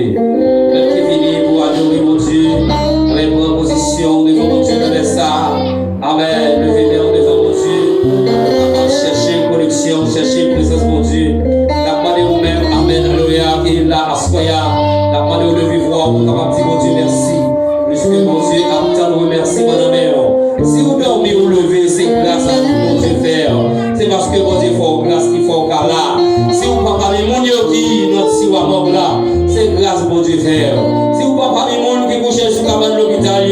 adorer. Même qui finit pour adorer mon Dieu, avec proposition devant mon Dieu de ça. Amen. Levez-les devant mon Dieu. Cherchez une connexion, cherchez une présence mon Dieu. Demandez vous-même, Amen, Alléluia, et là, assoya. Demandez de vivre pour capable dire mon Dieu merci. Puisque mon Dieu a tant de remerciements dans mes mains. Si vous dormez ou levez, c'est grâce à mon Dieu faire. C'est parce que mon Dieu fait grâce qu'il faut qu'à là. Si vous ne parlez pas de mon Dieu qui notre si vous mort là, c'est grâce mon Dieu faire. Si vous ne parlez pas de monde qui couche sur cabane l'hôpital,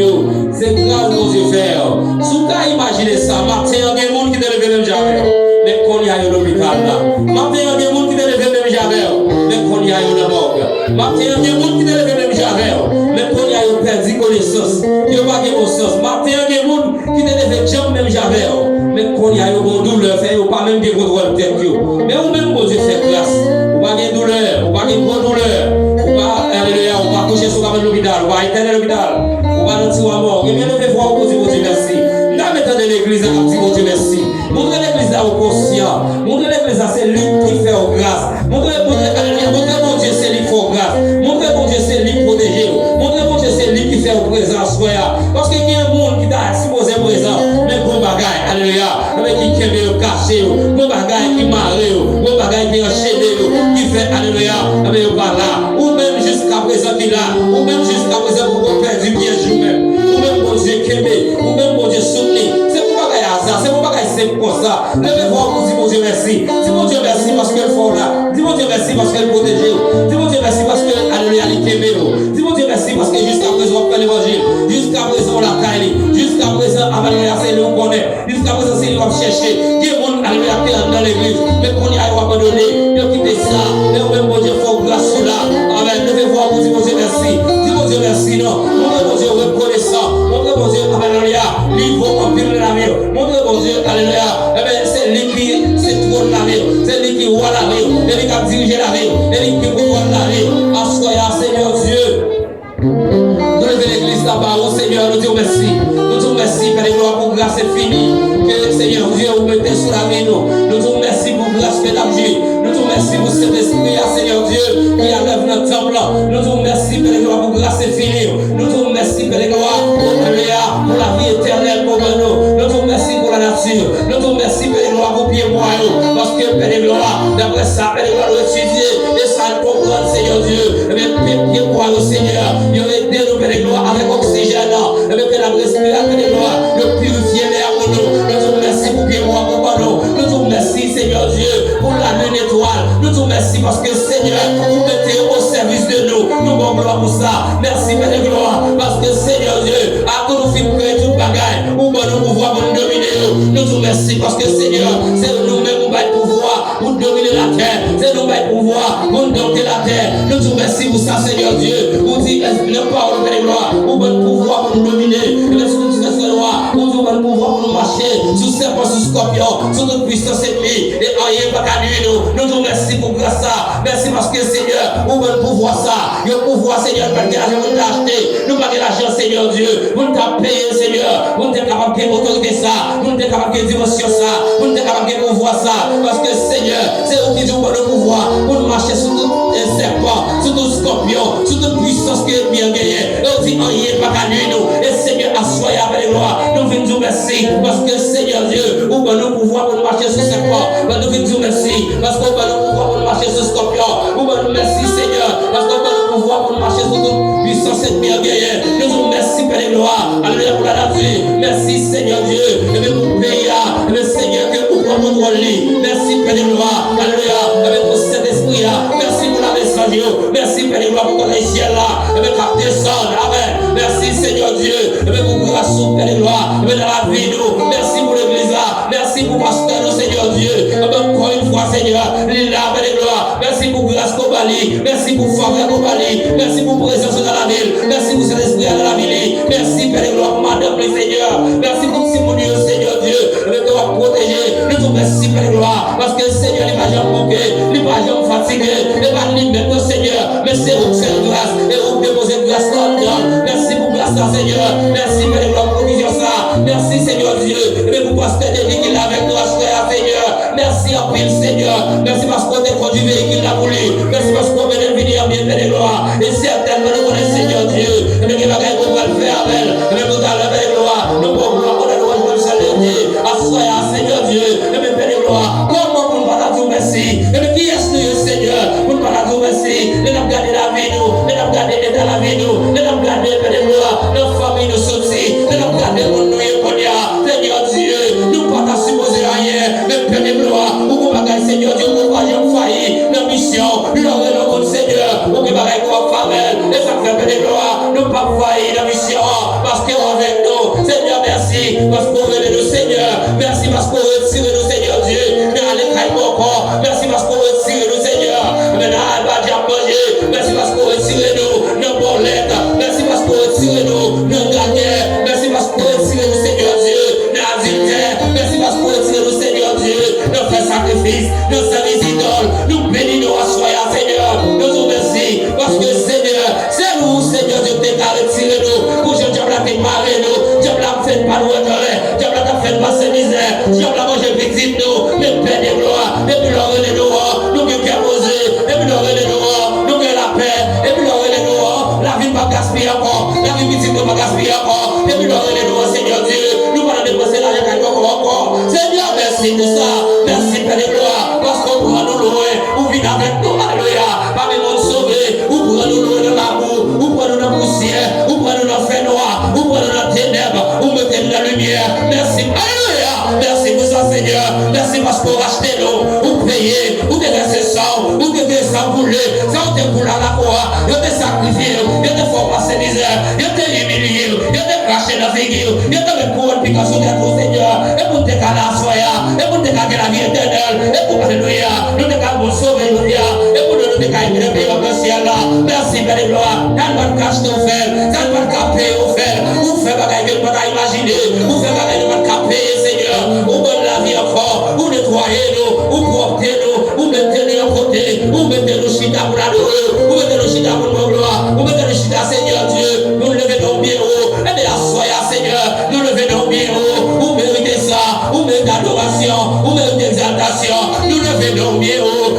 c'est grâce mon Dieu faire. Si vous imaginez ça, matin, il y a des gens qui te lèvent même jamais. Mais qu'on y aille à l'hôpital là. Matin, il y a des gens qui te lèvent même jamais. Mais qu'on y aille à la morgue. Matin, il y a des gens qui te lèvent même jamais. Mais qu'on y aille au perdu connaissance. Il n'y a pas de conscience. Matin, il y a des gens qui te lèvent jamais jamais. Mais qu'on y aille au bon douleur, il n'y a pas même de contrôle tête. Mais ou même bon Dieu fait grâce. Ou pas de douleur, ou pas de bonne douleur. Ou pas, alléluia, ou pas coucher sur l'hôpital, ou pas éteindre l'hôpital. Ou pas dans le mort. Et bien, levez voir au Dieu merci. Là, maintenant, de l'église, à petit Dieu merci. Montrez l'église au conscient. Montrez l'église à c'est lui qui fait grâce. Montrez mon Dieu, c'est lui qui fait grâce. Montrez mon Dieu, c'est lui qui protège. Montrez mon Dieu, c'est lui qui fait présence. Parce qu'il y a un monde qui t'a supposé présent. Mais bon bagaille, alléluia. Mais qui aime caché. Bon bagaille qui marre. Bon bagaille qui enchaîné. Qui fait, alléluia. Mais il pas là. Ou même jusqu'à présent qu'il a. Ou même jusqu'à présent pour qu'on perde du bien jour même. Ou même mon Dieu qui aime. Ou même mon Dieu soutenu. C'est pour bagaille hasard. C'est pour bagaille simple comme ça. Levez voir pour dire mon Dieu merci. Dis mon Dieu merci parce qu'elle fait là. Dis mon Dieu merci parce qu'elle protège. Dis mon Dieu merci parce que alléluia elle aime. Dis mon Dieu merci parce que jusqu'à présent on fait l'évangile. Jusqu'à présent on la caille. Jusqu'à présent alléluia c'est nous connaît. Jusqu'à présent c'est nous va chercher. Dieu mon alléluia qui est dans l'église. Mais qu'on y aille abandonner. Dieu quitter ça. Mais même mon Dieu faut grâce là. Amen. Levez voir pour dire mon Dieu merci. Dis mon Dieu merci non. Mon Dieu reconnaissant. Mon Dieu alléluia. Livre en pile de la vie. Mon Dieu alléluia. C'est lui qui c'est trop la vie. C'est lui qui voit la vie. C'est lui qui a dirigé la vie. C'est lui qui contrôle la vie. Assoya Seigneur Dieu. Nous levons l'église là-bas, oh Seigneur, nous disons merci. Nous disons merci, Père de gloire, pour grâce infinie. Que Seigneur Dieu, vous mettez sur la vie, nous. Nous disons merci pour grâce pédagogique. Nous disons merci pour cet esprit, Seigneur Dieu, qui enlève notre temple. Nous disons merci, Père de gloire, pour grâce infinie. Nous disons merci, Père de gloire, pour la vie éternelle pour nous. Nous disons merci pour la nature. Nous disons merci, Père de gloire, pour pied moyen. Parce que, Père de gloire, d'après ça, Père de gloire, nous étudier et ça comprendre, Seigneur Dieu. Mais pied moyen, Seigneur. Il y aurait des Père de gloire avec oxygène, avec la respiration de gloire, le purifier l'air pour nous. Nous disons merci pour bien voir pour nous. Nous disons merci, Seigneur Dieu, pour la lune étoile. Nous disons merci parce que, Seigneur, vous mettez au service de nous. Nous avons gloire pour ça. Merci, Père de gloire, parce que, Seigneur Dieu, à tout nous faire créer toute bagaille, ou bon nous pouvoir pour nous dominer. Nous disons merci parce que, Seigneur, c'est nous-mêmes qui avons pouvoir pour dominer la terre. C'est nous qui avons pouvoir pour dompter la terre. Nous disons merci pour ça, Seigneur Dieu. Vous dites, le parole de gloire, ou bon pouvoir pour nous dominer. Et merci pour tout ce gloire, ou bon pouvoir pour nous marcher sous serpent, sous scorpion, sous toute puissance ennemie. Et rien pas qu'à nuire nous. Nous disons merci pour grâce ça. Merci parce que Seigneur, ou bon pouvoir ça. Le pouvoir, Seigneur, parce que l'argent vous t'a acheté. Nous pas de l'argent, Seigneur Dieu. Vous t'a payé, Seigneur. Vous n'êtes capable de autorité ça. Vous n'êtes capable de dimension ça. Vous n'êtes capable de pouvoir ça. Parce que Seigneur, c'est vous qui dites le pouvoir pour nous marcher sous tout serpent, sous tout scorpion, sous toute puissance qui est bien gagné. Nous disons rien pas qu'à nuire nous. Et Seigneur, assoyez avec gloire. Nous venons dire merci parce que Seigneur Dieu, vous avez le pouvoir pour nous marcher sur serpent. Nous venons dire merci parce que vous avez le pouvoir pour nous marcher sur scorpion. Vous avez merci Seigneur parce que vous avez le pouvoir pour nous marcher sur toute puissance et bien gagné. Nous disons merci Père de gloire. Alléluia pour la nature. Merci Seigneur Dieu. Et même pour le pays, le Seigneur que vous prenez votre lit. Merci Père de gloire. Alléluia. Avec pour cet esprit là. Merci pour la messager. Merci Père de gloire pour ton ciel là. Et même pour descendre. Amen. Merci Seigneur Dieu. Et même pour grâce au Père de gloire. Et même dans la vie nous. Merci pour l'église là. Merci pour pasteur nous Seigneur Dieu. Et même encore une fois Seigneur. Là Père de gloire. Merci pour grâce qu'on bali. Merci pour faveur qu'on bali. Merci pour présence dans la ville. Merci pour cet esprit dans la ville. Merci Père de gloire pour madame le Seigneur. Merci pour Simon Dieu Seigneur Dieu. Et même qu'on va protéger. Nous te merci Père de gloire. Parce que Seigneur il va jamais manquer. Il va jamais fatiguer. Il va libérer notre Seigneur. Mais c'est vous faire grâce. Et vous déposer grâce là-dedans. Merci pour grâce là Seigneur. Merci Père de gloire pour provision ça. Merci Seigneur Dieu. Et même pour pasteur de vie qui est avec nous Seigneur. Merci en pile Seigneur. Merci parce qu'on est conduit véhicule là pour lui. Merci parce qu'on vient de venir bien, Père de gloire. Et certainement, nous connaissons, Seigneur Dieu, mais qui va qu'on va le faire avec elle. Mais nous allons, Père de gloire, nous pouvons gloire, on a le droit de nous saluer. Assoyez, Seigneur Dieu, mais Père de gloire, comment nous allons tout merci? Mais qui est-ce que Seigneur, nous allons tout merci? Nous allons garder la vie, nous allons garder l'état de la vie, nous allons garder, Père de gloire, nos familles, nos sorties, nous allons garder mon nom et mon Seigneur Dieu, nous ne pouvons pas supposer rien, mais Père de gloire, nous allons garder, Seigneur Dieu, nous allons faillir, la mission, nous allons garder, Seigneur, nous allons garder comme famille, et ça fait Père de gloire, nous ne pouvons pas faillir la mission, parce que avec nous, Seigneur, merci, parce que vous venez nous, Seigneur, merci parce que vous retirez nous, Seigneur Dieu, mais allez cailler mon corps, merci parce que vous retirez nous, Seigneur, maintenant, elle va déjà manger, merci parce que vous retirez nous, nos bolettes, merci parce que vous retirez nous, nos gagnants, merci parce que vous retirez nous, Seigneur Dieu, nos adultères, merci parce que vous retirez nous, Seigneur Dieu, nos frères sacrifices, nos services idoles, nous bénissons à soya, Seigneur, nous vous remercions, parce que Seigneur, c'est nous, Seigneur Dieu, qui t'a retiré nous, pour que Dieu l'a fait marrer nous, Dieu l'a fait pas nous étoiler, Dieu l'a fait passer misère, Dieu l'a mangé victime nous, mais Père de gloire, et puis l'heure de nous, nous qui avons posé, et puis l'heure de nous, nous qui la paix, et puis l'heure de nous, la vie ne va pas gaspiller encore, la vie victime ne va pas gaspiller encore, et puis l'heure de nous, Seigneur Dieu, nous allons dépenser l'argent encore. Seigneur, merci pour ça, merci Père de gloire, parce qu'on pourra nous louer, ou vivre avec nous, alléluia, parmi mon sauvé, ou pourra nous louer dans l'amour, ou pourra nous dans la poussière, ou pourra nous dans le fait noir, ou pourra nous dans la ténèbres, ou mettre de la lumière. Merci, alléluia, merci pour ça, Seigneur, merci parce qu'on rachète nous, ou payer, ou déverser sang, ou déverser sang bouler, ça on te coule à la croix, on te sacrifie, on te fait passer misère, on te humilié, on te craché dans la figure, on te met pour une pication de tout, Seigneur, et pour te caler à soya, et pour te caler la vie éternelle, et pour alléluia, nous te caler pour sauver, alléluia, et pour nous te caler le pays dans le ciel là. Merci, Père de gloire, t'as pas de cache de faire, t'as pas de capé au faire, ou fait bagaille que tu pas imaginer, ou fait bagaille que tu pas payer, Seigneur, ou donne la vie encore, ou nettoyer nous, ou porter nous, ou mettre nous à côté, ou mettre nous chita pour la ou mettre nous chita pour nos gloire, ou mettre nous chita, Seigneur Dieu, nous levons bien haut, et bien soyez, Seigneur, nous levons bien haut, ou méritez ça, ou méritez adoration, ou méritez exaltation, nous levons bien haut,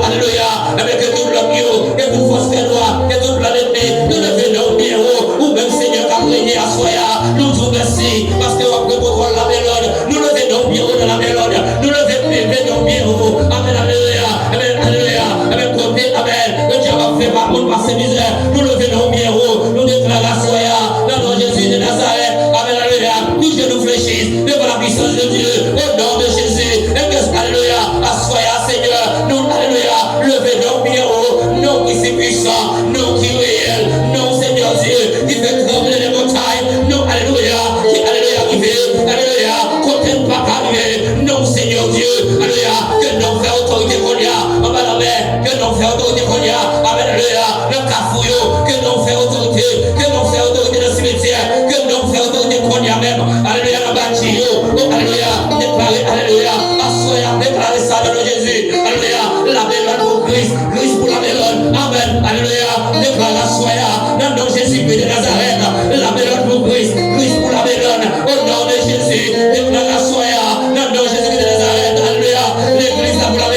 alléluia, avec tout le mieux, et tout force de loi, et toute la l'ennemi, nous levons bien haut, ou même Seigneur, qui a prié à soya, nous vous remercie, parce que vous pouvez la mélode, nous levons bien haut dans la mélode, nous levons bien haut, amen, alléluia, amen, alléluia, amen, côté, amen, le Dieu va faire par contre passer misère, nous levons bien haut, nous déclarons à soya, dans le nom de Jésus de Nazareth, amen, alléluia, nous je nous fléchissent devant la puissance de Dieu, au nom de Jésus, et que, alléluia, à soya, Seigneur, nous, alléluia, levons bien haut, nous qui sommes puissants, nous qui réels, nous, Seigneur Dieu, qui fait trembler les montagnes, nous, alléluia, qui fait, alléluia, côté de pas arriver, nous, Seigneur Dieu, alléluia, que nous fait autorité qu'on y a, amen, amen, que nous fait autorité qu'on y a, amen, alléluia, le cafouillot, que nous fait autorité, que nous fait autorité dans le cimetière, que nous fait autorité qu'on y a même, alléluia, dans le bâtiment, alléluia, déclaré, alléluia, assoya, déclaré ça dans le Jésus, alléluia, la mélode pour Christ, Christ pour la mélode, amen, alléluia, déclaré assoya, dans le nom de Jésus de Nazareth, la mélode pour Christ, Christ pour la mélode, au nom de Jésus, déclaré assoya, dans le nom de Jésus de Nazareth, alléluia, l'église là pour la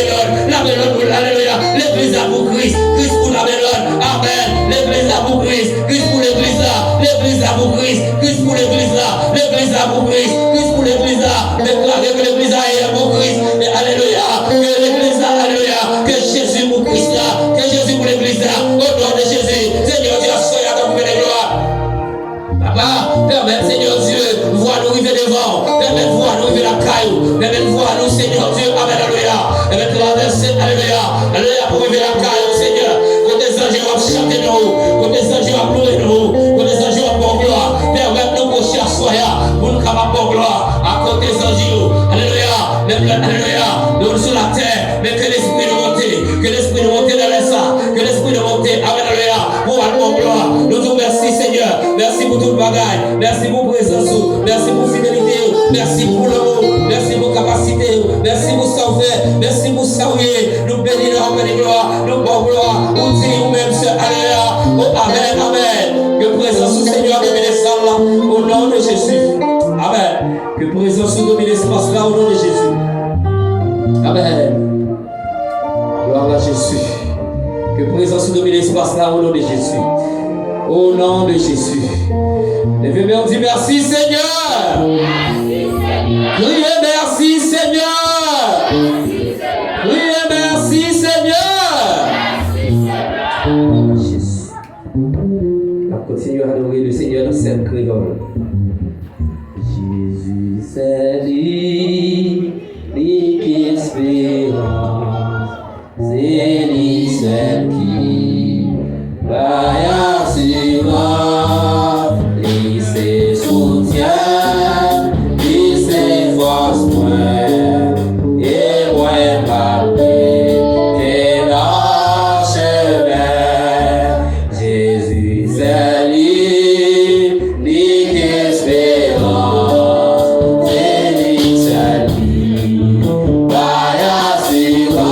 mélode pour alléluia, l'église là pour Christ, Christ pour la mélode, amen, l'église là pour Christ, Christ pour l'église là, l'église là pour Christ, Christ pour l'église là, l'église là pour Christ, Christ pour l'église là, déclaré que l'église là est pour Christ, et alléluia, que l'église là, alléluia, que Jésus pour Christ là, que Jésus pour l'église là, au nom de Jésus, Seigneur Dieu, soyez à vous de gloire. Papa, permets, Seigneur Dieu, voir nous arriver devant, permets voir nous arriver la caillou, permets voir nous, Seigneur Dieu, amen, alléluia, permets traverser, alléluia, alléluia, pour arriver la caillou, Seigneur, quand les anges vont chanter nous, quand les anges vont pleurer nous, quand les anges vont pour gloire, permets nous pour chercher, pour nous capables pour gloire, à côté des anges, alléluia, même alléluia, nous sur la terre, mais que l'esprit nous monte, que l'esprit nous monte dans les sangs, que l'esprit nous monte, amen, alléluia, pour aller pour gloire, nous vous remercions, Seigneur, merci pour tout le bagage, merci pour présence, merci pour fidélité, merci pour l'amour, merci pour capacité, merci pour sauver, merci pour sauver, nous bénissons, amen, gloire, nous bon gloire, nous disons même ce alléluia, oh, amen, amen, que présence du Seigneur domine là, au nom de Jésus, amen, que présence domine l'espace là, au nom de Jésus, amen, gloire à Jésus, que présence domine l'espace là au nom de Jésus. Au nom de Jésus. Levez-moi, on dit merci Seigneur. Criez merci Seigneur. Criez merci Seigneur. Jésus. On continue à adorer le Seigneur dans cette créole. Jésus c'est lui, l'unique espérance. C'est lui seul qui va assurer, il se soutient, il s'efforce moins, et moins marqué que l'archemin. Jésus c'est lui, l'unique espérance, c'est lui seul qui va assurer.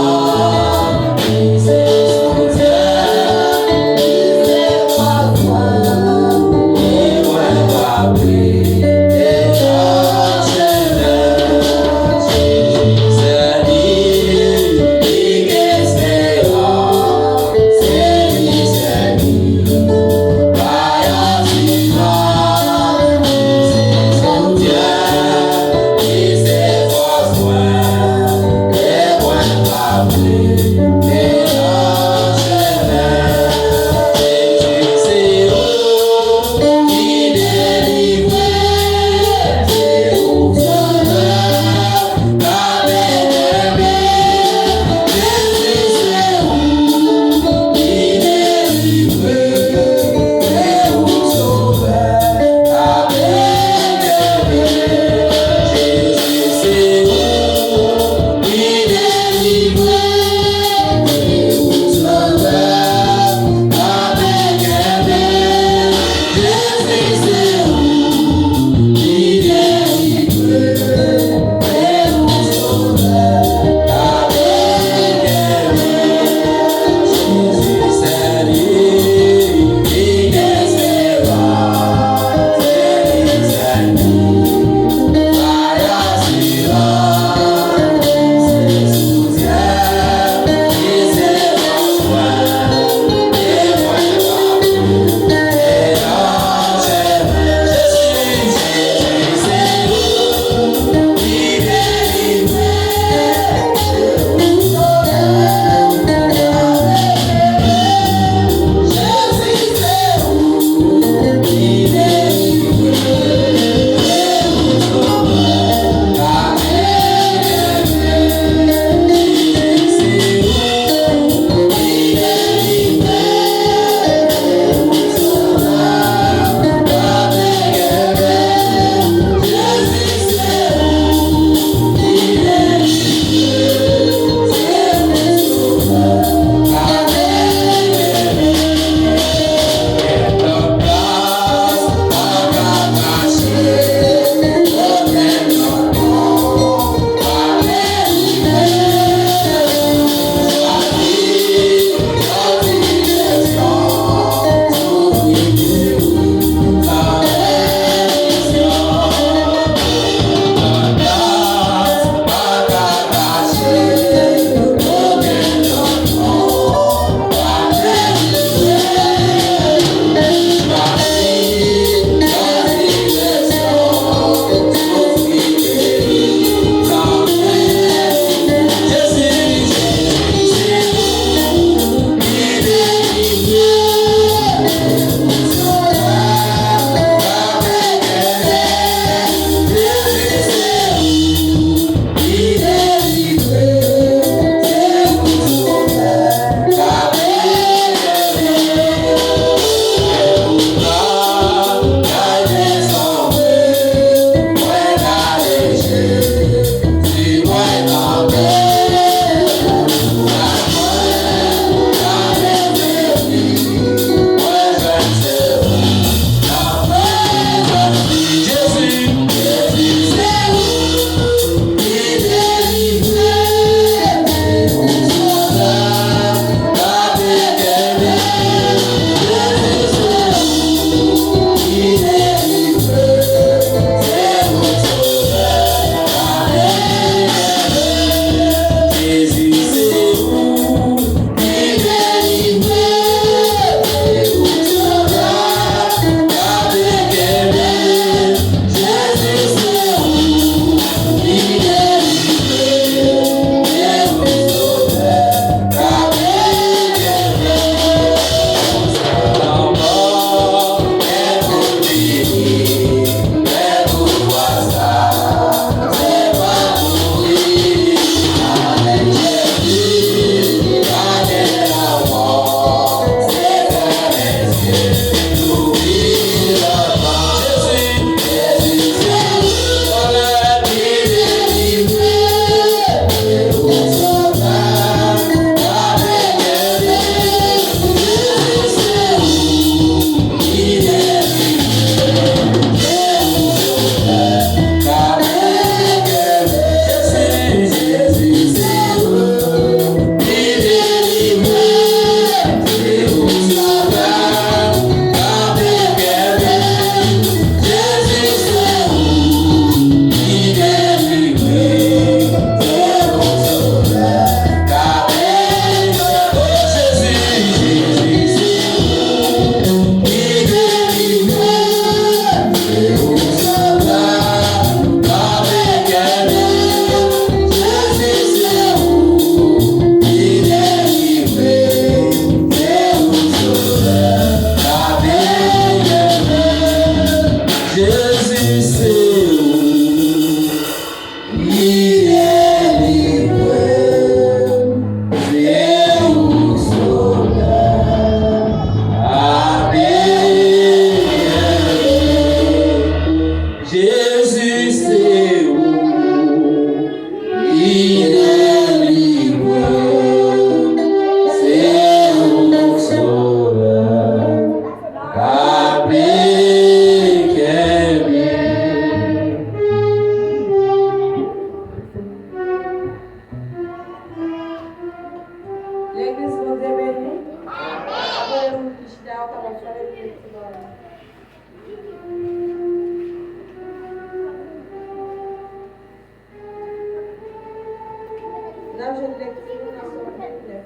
Là, je lecture dans son 29.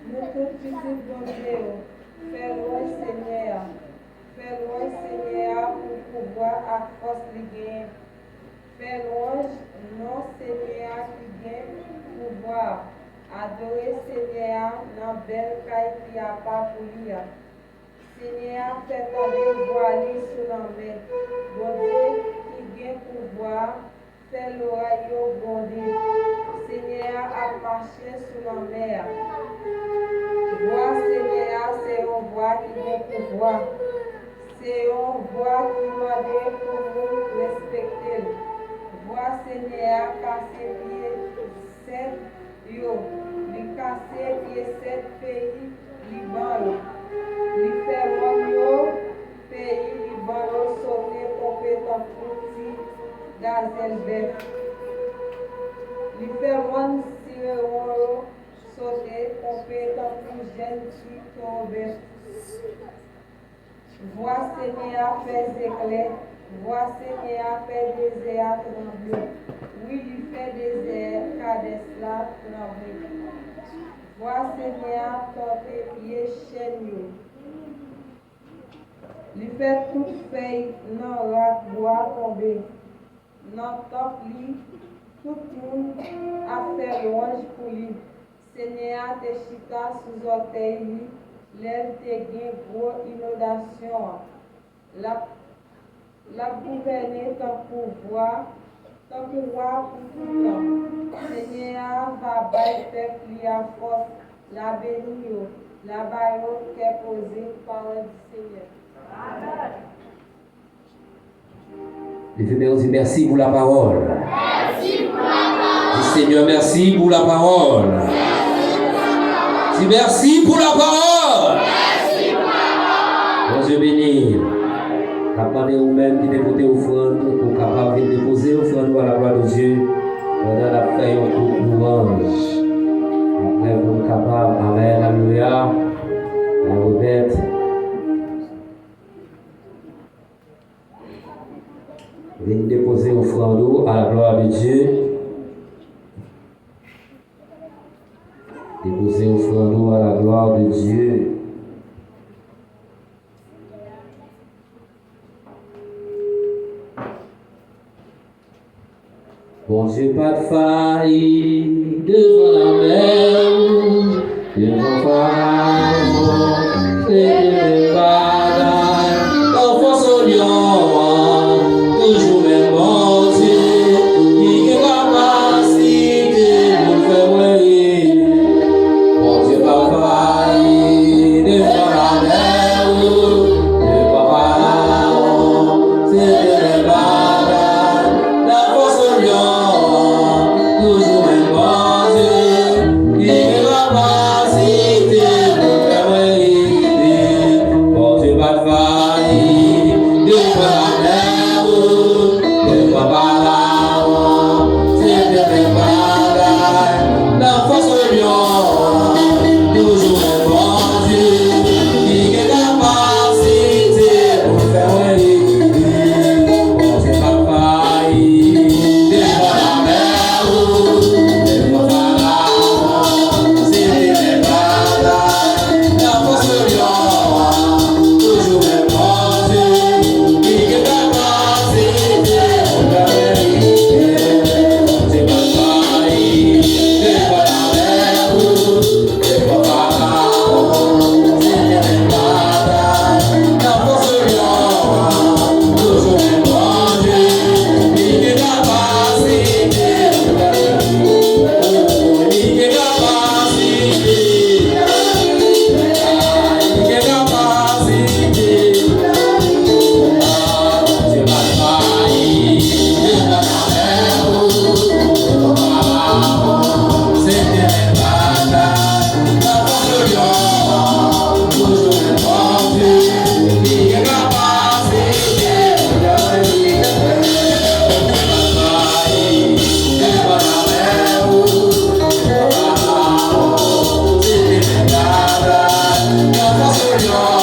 Nous tous petits bon Dieu, fais louange Seigneur. Fais louange Seigneur pour pouvoir à force de gagner. Fais louange non Seigneur qui gagne pouvoir. Adorer Seigneur dans belle caille qui a pas pour lire. Seigneur, fais tomber voilé sur la main. Bon Dieu qui gagne pouvoir. Fais l'oreille au bon Dieu. Seigneur a marché sur la mer. Voix Seigneur, c'est une voix qui vient pouvoir. C'est une voix qui m'a dit pour vous respecter. Voix Seigneur, casser pied 7 yo. Lui casser pied 7 pays Liban. Lui fait yo pays Liban sauver compétent petit gazelle bête. Lui fait one sirène sauter compétent plus jeune qui tombe. Vois Seigneur fait éclairs. Vois Seigneur fait désert trembler. Oui, lui fait désert Kadesla trembler. Vois Seigneur tenter pied chaîne. Lui fait toute feuille non rac bois tomber. Non top lui, tout le monde a fait louange pour lui. Seigneur te chita sous orteil lui, lève tes gains gros inondation. La gouverner ton pouvoir pour tout le temps. Seigneur va bailler peuple lui à force, la bénir, la baille qui est posée par le Seigneur. Amen. L'éternel dit merci pour la parole. Merci pour la parole. Dis Seigneur, merci pour la parole. Dis merci pour la parole. Merci pour la parole. Bon Dieu béni. Demandez vous-même qui déposez offrande pour capable de déposer offrande à la gloire de Dieu. Pendant la fête, on coupe louange. Après, vous êtes capable. Amen. Alléluia. La Robert. Venez déposer offrande à la gloire de Dieu. Déposer offrande à la gloire de Dieu. Bon Dieu, pas de faille devant la mer, devant Pharaon, c'est de bagaille, enfant son lion, toujours même bon Dieu, qui est capacité pour faire briller. Bon Dieu, pas de faille devant la mer, devant Pharaon, c'est de bagaille, enfant son lion. Toujours même bon Dieu, qui est capacité pour faire briller. Thank you.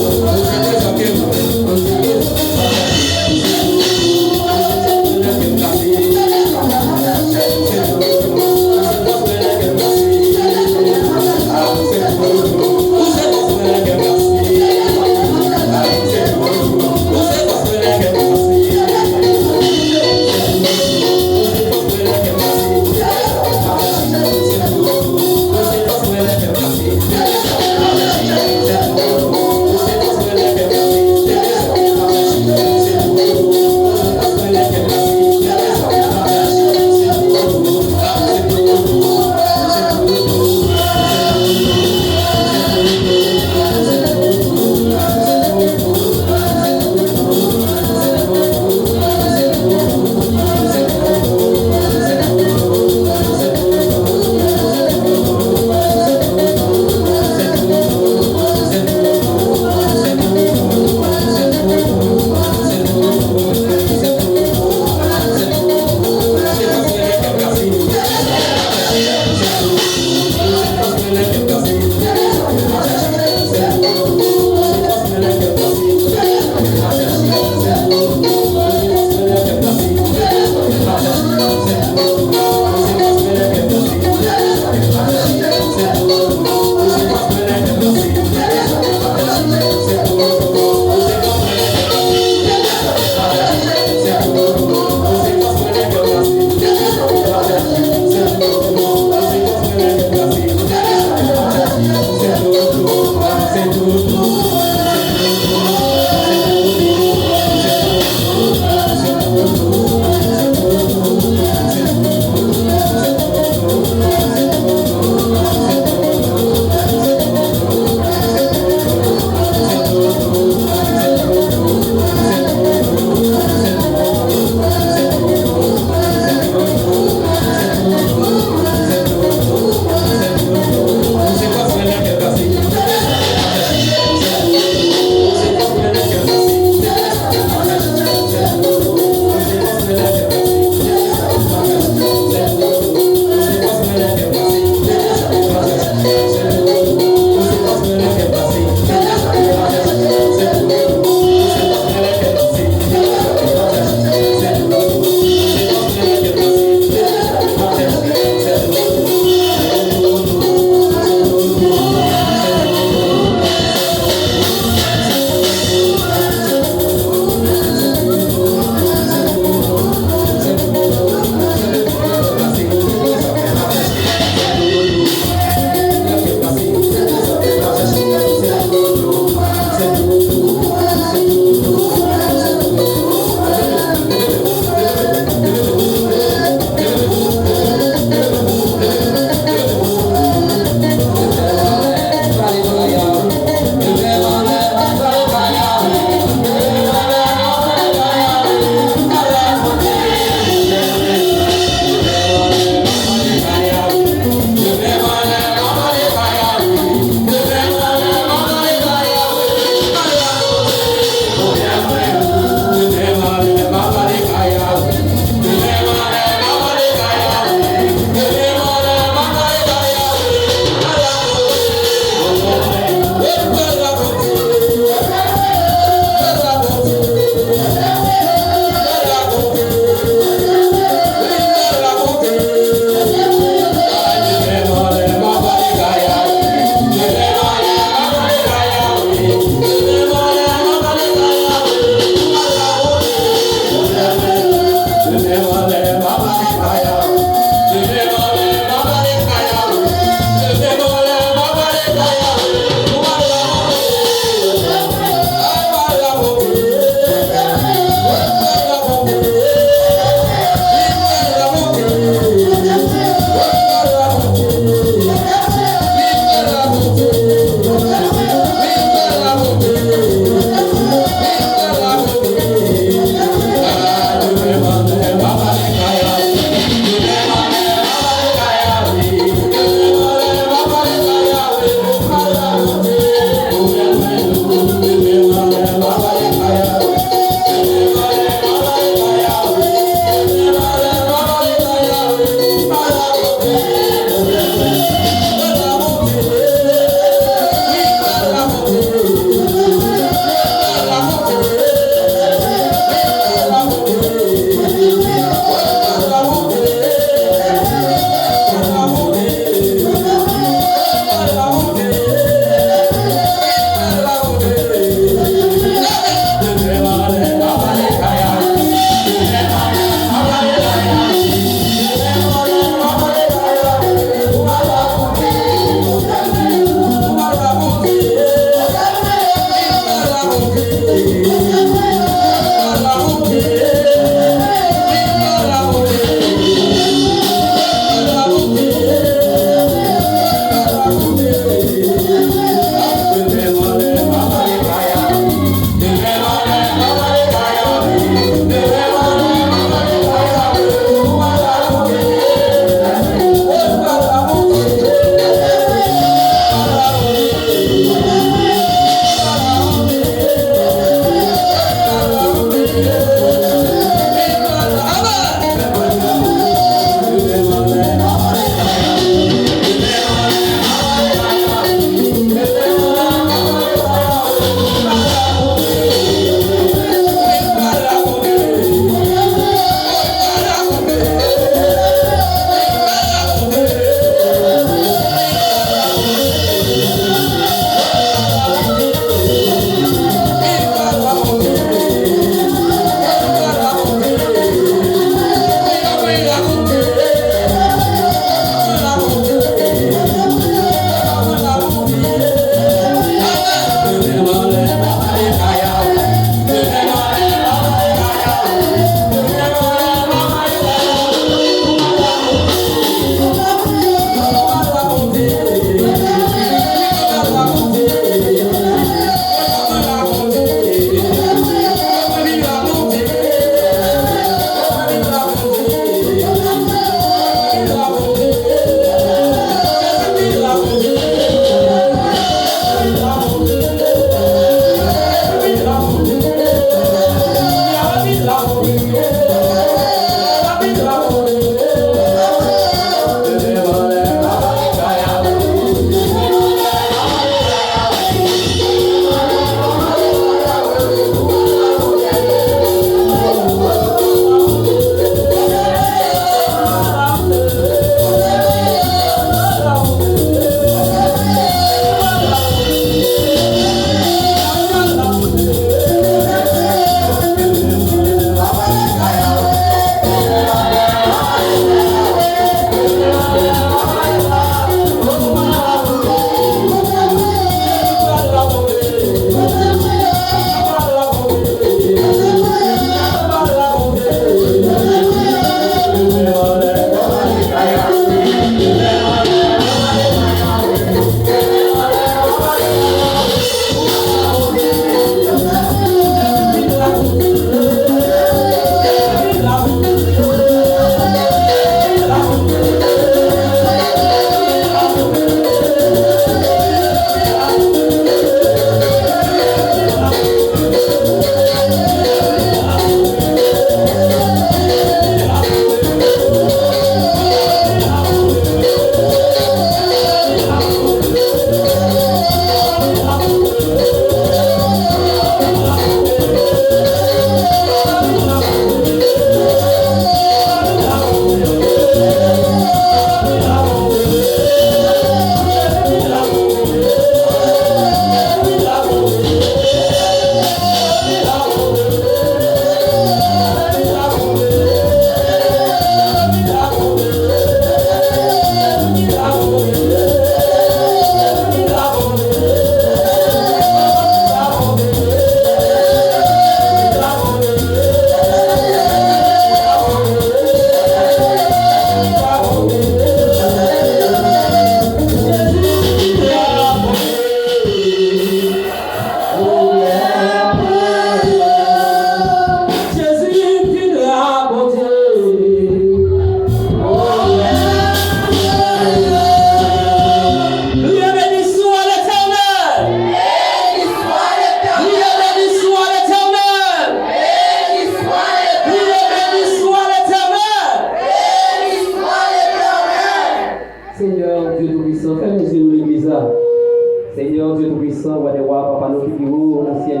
dans le ciel.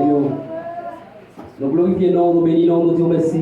Nous glorifions, nous bénissons, nous disons merci.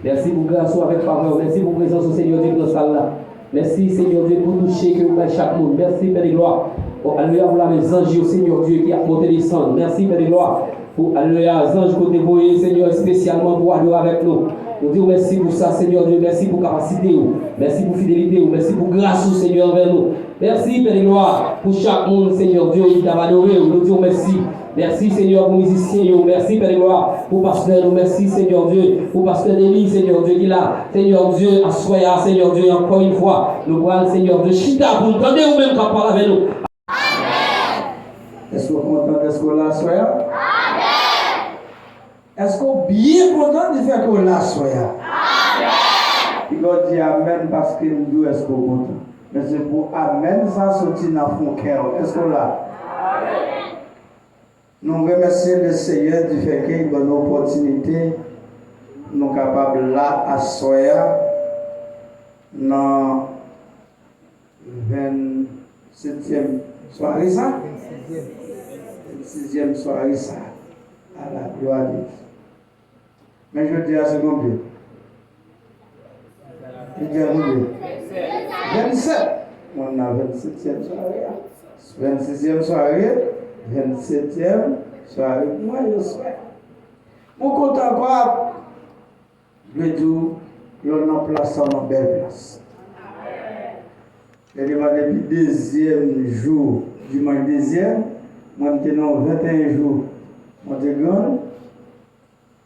Merci pour grâce avec faveur. Merci pour présence au Seigneur Dieu dans cette salle là. Merci Seigneur Dieu pour toucher que vous faites chaque monde. Merci Père de gloire. Oh, alléluia pour les anges au Seigneur Dieu qui a monté les cendres. Merci Père de gloire. Pour alléluia les anges que vous dévoyez Seigneur spécialement pour aller avec nous. Nous disons merci pour ça Seigneur Dieu. Merci pour capacité. Merci pour fidélité. Merci pour grâce au Seigneur envers nous. Merci Père de gloire pour chaque monde Seigneur Dieu qui t'a adoré. Nous disons merci. Merci Seigneur pour les musiciens, merci Père de gloire pour pasteur, merci Seigneur Dieu pour pasteur Denis, Seigneur Dieu qui l'a, Seigneur Dieu, assoya, Seigneur Dieu, encore une fois, nous voyons Seigneur Dieu, chita pour nous entendre ou même qu'on parle avec nous. Amen. Est-ce que vous êtes content d'être là, assoya? Amen. Est-ce que vous êtes bien content de faire que là, assoya? Amen. Il va dire Amen parce que nous, est-ce que vous êtes content? Mais c'est pour Amen, ça sortit dans mon cœur. Est-ce que vous êtes là? Amen. Nous remercions le Seigneur du fait qu'il donne une opportunité, nous sommes capables là à Soya, dans 27e soirée, ça? 26e soirée, ça, à la gloire de Dieu. Mais je dis à ce combien? Je dis à combien? 27. On a 27e soirée, 26e soirée. 27e soirée, moi je souhaite. Mon compte encore, le jour, l'on a place en belle place. Et depuis le deuxième jour, dimanche deuxième, moi j'étais dans 21 jours, monté grand.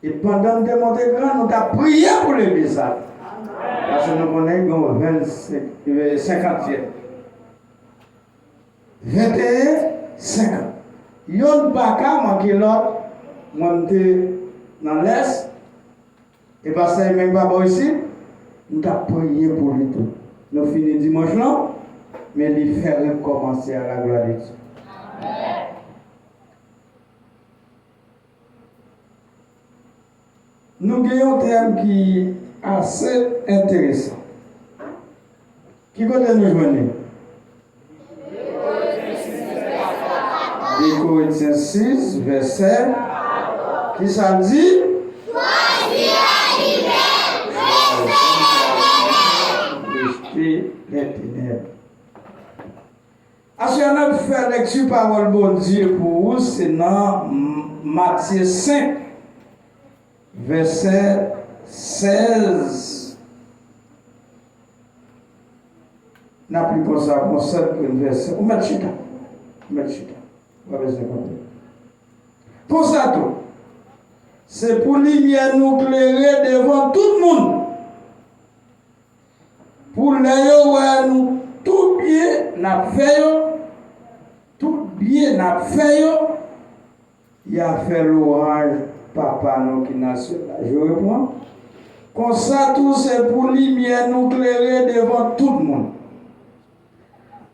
Et pendant que monté grand, nous avons prié pour l'église. Parce que nous connaissons 50e. 21, 50. Yon baka manqué l'autre, monté dans l'est, et parce que même pas ici, nous avons prié pour lui tout. Nous finissons dimanche là, mais il fait recommencer à la gloire de Dieu. Nous avons un thème qui est assez intéressant. Qui côté nous joindre? Corinthiens 6, verset, qui ça dit? Choisis rejeter les ténèbres. Si on a fait lecture parole bon Dieu pour vous, c'est dans Matthieu 5, verset 16. N'a plus comme ça, comme ça, verset. Ou mettre chita. Mettre chita. Pour ça tout, c'est pour lumière nous éclairer devant tout le monde. Pour les nous tout bien n'a fait, tout bien n'a fait, il a fait l'orage papa nous qui n'a su là. Je réponds. Comme ça tout c'est pour lumière nous éclairer devant tout le monde.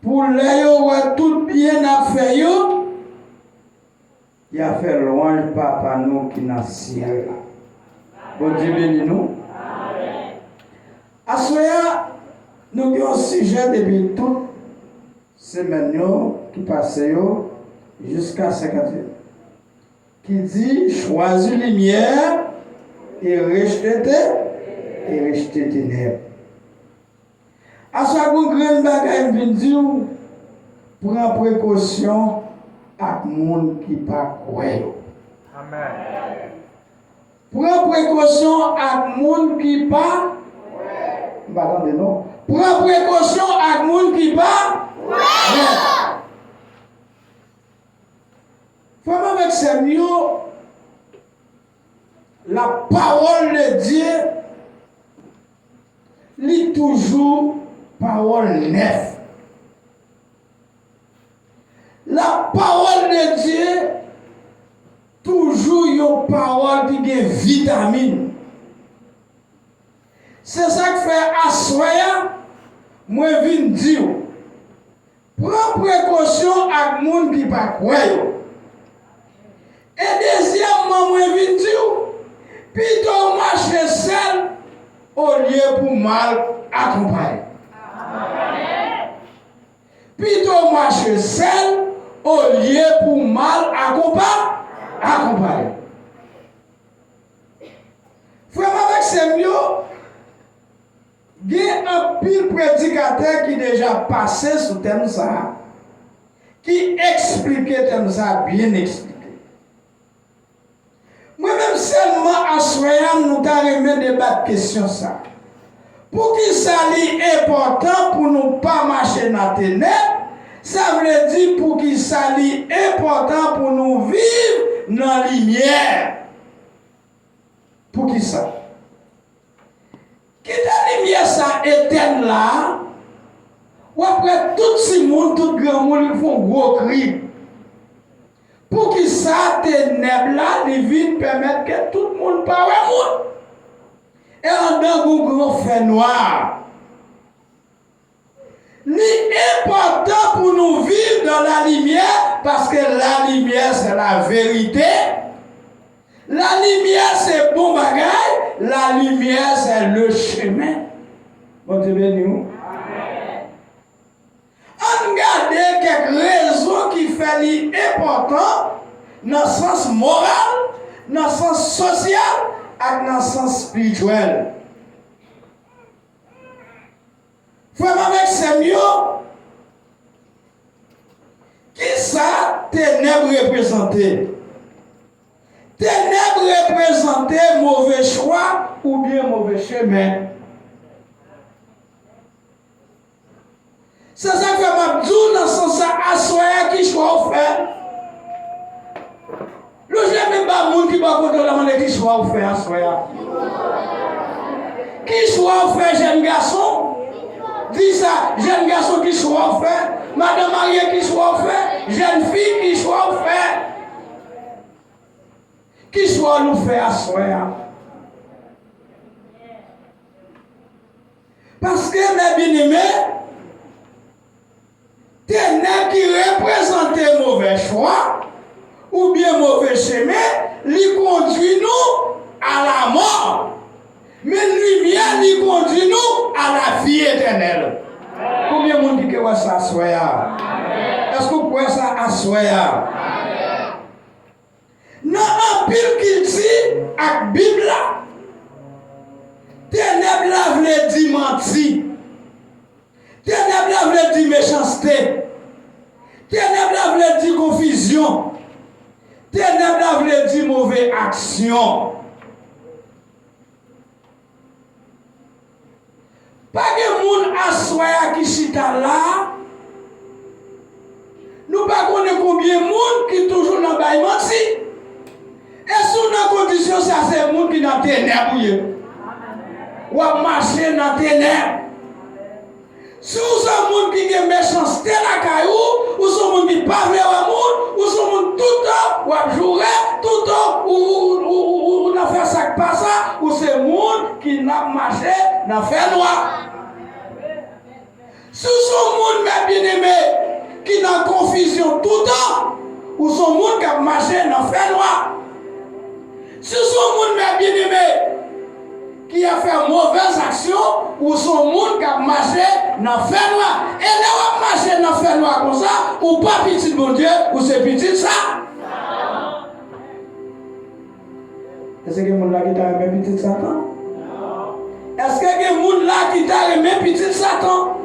Pour les tout bien n'a fait, il a fait louange papa nous qui n'a ciel là. Bon Dieu béni nous. Amen. À soya, nous avons un sujet depuis toute semaine qui passe jusqu'à 50 qui dit choisis lumière et rejeter ténèbres. À soya, vous grand bagage vient dire prends précaution avec les gens qui ne sont pas croyants. Amen. Prends précaution avec les gens qui ne sont pas croyants. Attendez, non. Prends précaution avec les gens qui ne sont pas croyants. Comment avec ces mots, la parole de Dieu lit toujours parole neuve. La parole de Dieu, toujours une parole qui a vitamine. C'est ça que fait assoya, moi je viens dire. Prends précaution avec les gens qui ne sont pas croyants. Et deuxièmement, moi je viens dire, plutôt marcher seul au lieu pour mal accompagner. Plutôt marcher seul au lieu pour mal accompagner. Frère, avec ces mots, il y a un pile prédicateur qui déjà passé sur thème ça, qui expliquait thème ça bien expliqué. Moi-même seulement à Soyam, nous avons débattre question ça. Pour qui ça est important pour nous pas marcher dans la ténèbres, ça veut dire pour qui ça est important pour nous vivre dans la lumière. Pour qui ça? Qui la lumière ça éteint là, ou après tout ce monde, tout grand monde, ils font gros cri. Pour qui ça, ténèbres là, les vides permettent que tout le monde parle à monde. Et en dedans, un grand fait noir. C'est important pour nous vivre dans la lumière parce que la lumière, c'est la vérité. La lumière, c'est bon bagage. La lumière, c'est le chemin. Bon Dieu béni nous. On regarde quelques raisons qui font important dans le sens moral, dans le sens social et dans le sens spirituel. Frère avec ces mots, qui ça ténèbres représenter? Ténèbres représenter mauvais choix ou bien mauvais chemin. C'est ça que je dis dans le sens à soi qui choix faire. Le jeune même pas monde qui va contrôler qui choix faire à soi. Qui choix faire jeune garçon? Dis ça, jeune garçon qui choix faire, madame mariée qui choix faire, jeune fille qui choix faire. Qui soit nous faire à soi. Parce que mes bien-aimés, ténèbres qui représentent mauvais choix ou bien mauvais chemin, lui conduit nous à la mort. Mais lumière lui conduit nous à la vie éternelle. Combien de monde dit que ça soit? Est-ce que vous pouvez ça à soi? Dans un pile qu'il dit à la Bible, ténèbres là veut dire menti. Ténèbres là veut dire méchanceté. Ténèbres là veut dire confusion. Ténèbres là veut dire mauvaise action. Pas de monde à soi qui chita là. Nous pas connaissons combien de monde qui toujours dans le menti. Et sous nos conditions, ça c'est le monde qui est dans les ténèbres. Ou à marcher dans les ténèbres. Si vous êtes un monde qui a méchanceté la caillou, ou ce monde qui parle à monde, ou ce monde tout le temps, ou à jouer, tout le temps, ou n'a fait ça pas ça, ou c'est le monde qui n'a marché dans le fer noir. Si vous êtes un monde bien aimé, qui n'a confusion tout le temps, ou ce monde qui a marché dans le fer noir. Si son monde bien aimé qui a fait mauvaise action ou son monde qui a marché dans le fer noir. Et là on marché dans le fer noir comme ça, ou pas petit bon Dieu, ou c'est petit ça. Est-ce que les gens là qui t'a aimé petit Satan? Est-ce que les gens là qui t'a aimé petit Satan?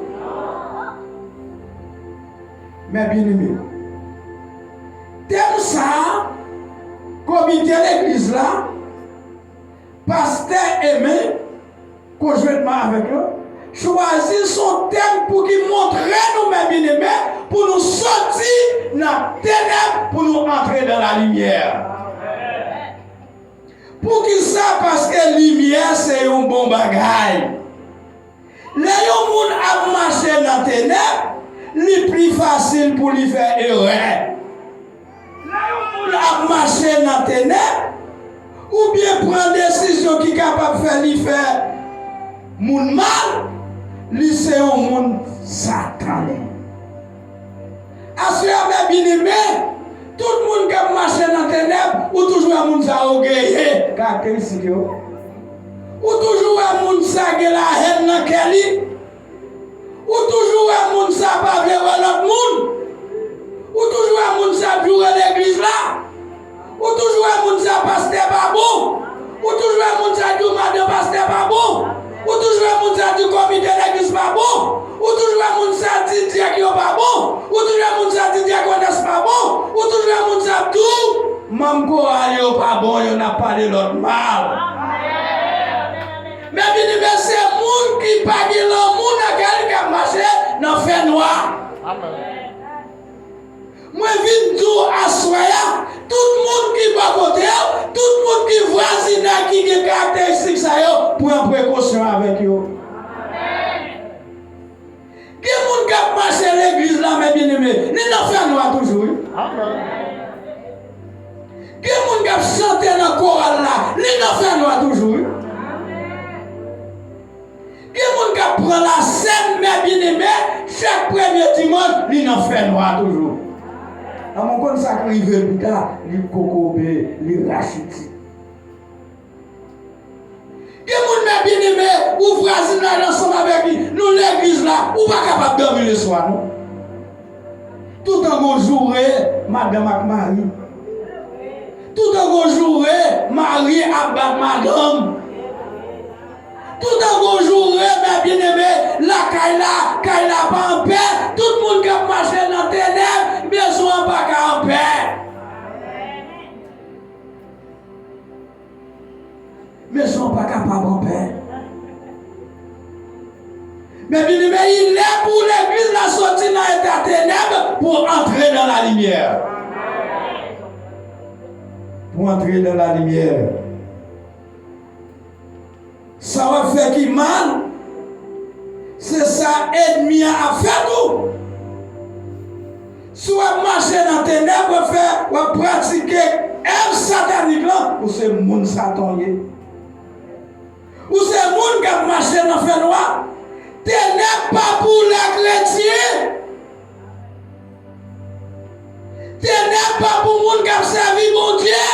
Mais bien aimé. T'aimes ça? Comité l'église là, pasteur aimé, conjointement avec eux, choisit son thème pour qu'il montre nous-mêmes bien-aimés, pour nous sortir dans la ténèbre, pour nous entrer dans la lumière. Pour qu'il ça, parce que la lumière c'est un bon bagage. Les gens qui marché dans la ténèbre, c'est plus facile pour lui faire erreur. À marcher dans les ténèbres ou bien prendre des décisions qui sont capables de faire moun mal, c'est un monde satané. À ce moment bien aimé, tout le monde qui marche dans les ténèbres ou toujours un monde qui a orgueillé, caractéristique, ou toujours un monde qui a la haine dans Kelly, ou toujours un monde qui a pas vu l'autre monde. Ou toujours un monde qui a joué l'église là. Ou toujours un monde ça pasteur pas bon. Ou toujours un monde ça dit madame pasteur pas bon. Ou toujours un monde ça dit comité d'église pas bon. Ou toujours un monde ça dit diacre pas bon. Ou toujours un monde ça dit diaconesse pas bon. Ou toujours un monde ça tout même chorale yo pas bon, yo n'a pas de l'autre mal. Mais bien c'est monde qui pas de l'amour dans quelqu'un marché dans fait noir. Moi viens tout à soya, tout le monde qui va côté, tout le monde qui voisine qui a caractéristiques ça yo pour en précaution avec yo. Qui monde qui a marché l'église là mes bien-aimés, ni dans fait noir toujours. Qui monde qui a chanté dans chorale là, ni dans fait noir toujours. Qui monde qui a prend la scène mes bien-aimés, chaque premier dimanche, ni dans fait noir toujours. À mon compte, ça arrive plus tard, les cocobé, les rachiti. Qui est bien aimé, ou voisinage ensemble avec lui, nous l'église là, ou pas capable de dormir le soir, non? Tout en bon jour, madame avec Marie. Tout en bon jour, Marie avec madame. Tout en bon jour, mes bien-aimés, la Kaila pas en paix. Tout le monde qui a marché dans les ténèbres, besoin pas en paix. Mais ils ne sont pas capables en paix. Mais bien-aimés, il est pour l'église la sortie dans l'état ténèbres pour entrer dans la lumière. Pour entrer dans la lumière. Ça va faire qui mal, c'est ça ennemi à faire tout. Soit marcher dans tes ténèbres, faire ou pratiquer un satanique là, ou c'est monde satan. Ou c'est monde qui a marché dans le fait noir. Ténèbres pas pour les chrétiens. Ténèbres pas pour monde qui a servi mon Dieu.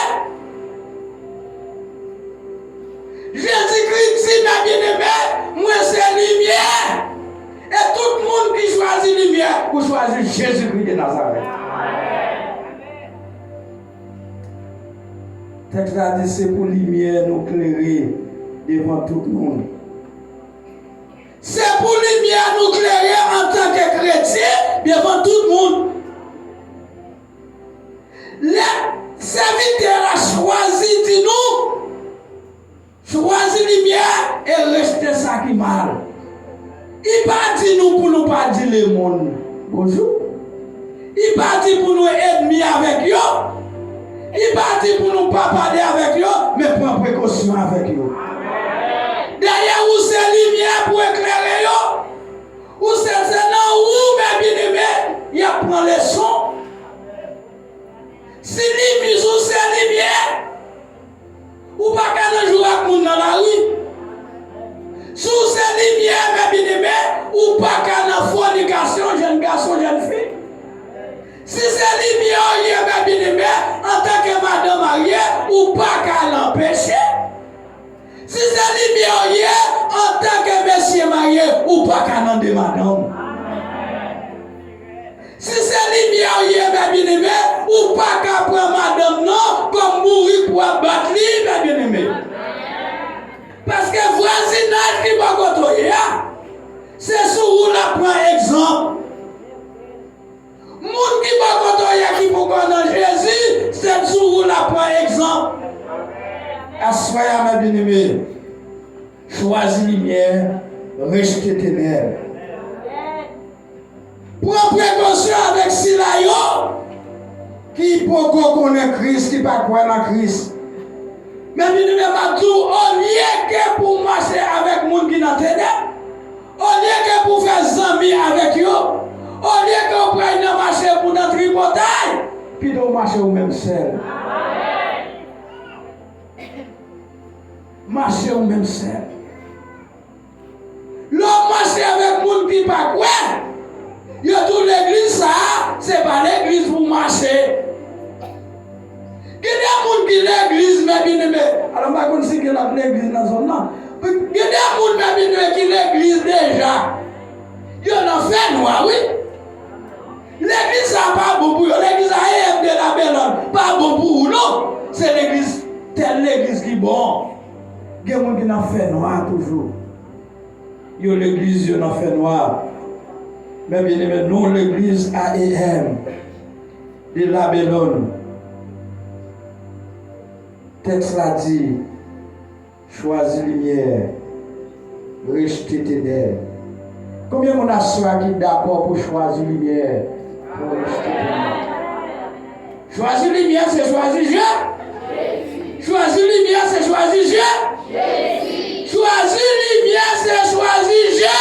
Jésus-Christ dit, ma bien-aimée, moi c'est lumière. Et tout le monde qui choisit lumière, pour choisir Jésus-Christ de Nazareth. Le texte a dit, c'est pour lumière nous éclairer devant tout le monde. C'est pour lumière nous éclairer en tant que chrétiens devant tout le monde. Le serviteur a choisi de nous. Choisir lumière et rester ça qui mal. Il pas dit nous pour nous pas dire le monde. Bonjour. Il pas dit pour nous ennemis avec eux. Il pas dit pour nous pas parler avec eux, mais prendre précaution avec eux. Derrière où c'est lumière pour éclairer eux. Où c'est non où mes bien-aimés, il y a prend les sons. Si lumière ou c'est lumière. Ou pas qu'un jour avec moun dans la rue. Sous ces lumières, mes bien-aimés, ou pas qu'un fornication, jeune garçon, jeune fille. Si c'est lumière, mes bien-aimés, en tant que madame mariée, ou pas qu'à l'empêcher. Si c'est lumière, en tant que monsieur marié, ou pas qu'à l'en de madame. Si c'est lumière, mes bien-aimés, ou pas qu'à prendre madame non, comme mourir pour abattre lui, mes bien-aimés. Parce que voisinage qui va côtoyer, c'est sur où la prend exemple. Monde qui va côtoyer qui peut connaître Jésus, c'est sur où la prend exemple. Assoyez mes bien-aimés, choisis lumière, rejetez ténèbres. Prends précaution avec Silayo, qui peut connaître Christ, qui ne peut pas croire dans Christ. Mais bien aimé, au lieu que pour marcher avec les gens qui sont dans les ténèbres, au lieu que pour faire amis avec eux, au lieu que vous preniez marcher pour notre tripotaille, puis de marcher au même seul. Marcher au même seul. L'homme marcher avec les gens qui ne pas croire. Il y a toute l'église, ça, c'est pas l'église pour marcher. Il y a des gens qui l'église, mais bien aimé. Alors, je ne sais pas si l'église dans son nom. Il y a des gens qui l'église déjà. Il y en a fait noir, oui. L'église n'a pas beaucoup, l'église a EFD la belle, pas bon pour vous, non. C'est l'église, telle l'église qui est bon. Il y a des gens qui ont fait noir toujours. Il y a l'église qui ont fait noir. Mais bien aimé, nous, l'église AEM de la Babylone. Texte l'a dit, choisis lumière, rejeter ténèbres. Combien on a soeur qui est d'accord pour choisir lumière, pour rejeter ténèbres? Choisir lumière, c'est choisir Dieu. Choisir lumière, c'est choisir Dieu. Choisir lumière, c'est choisir Dieu.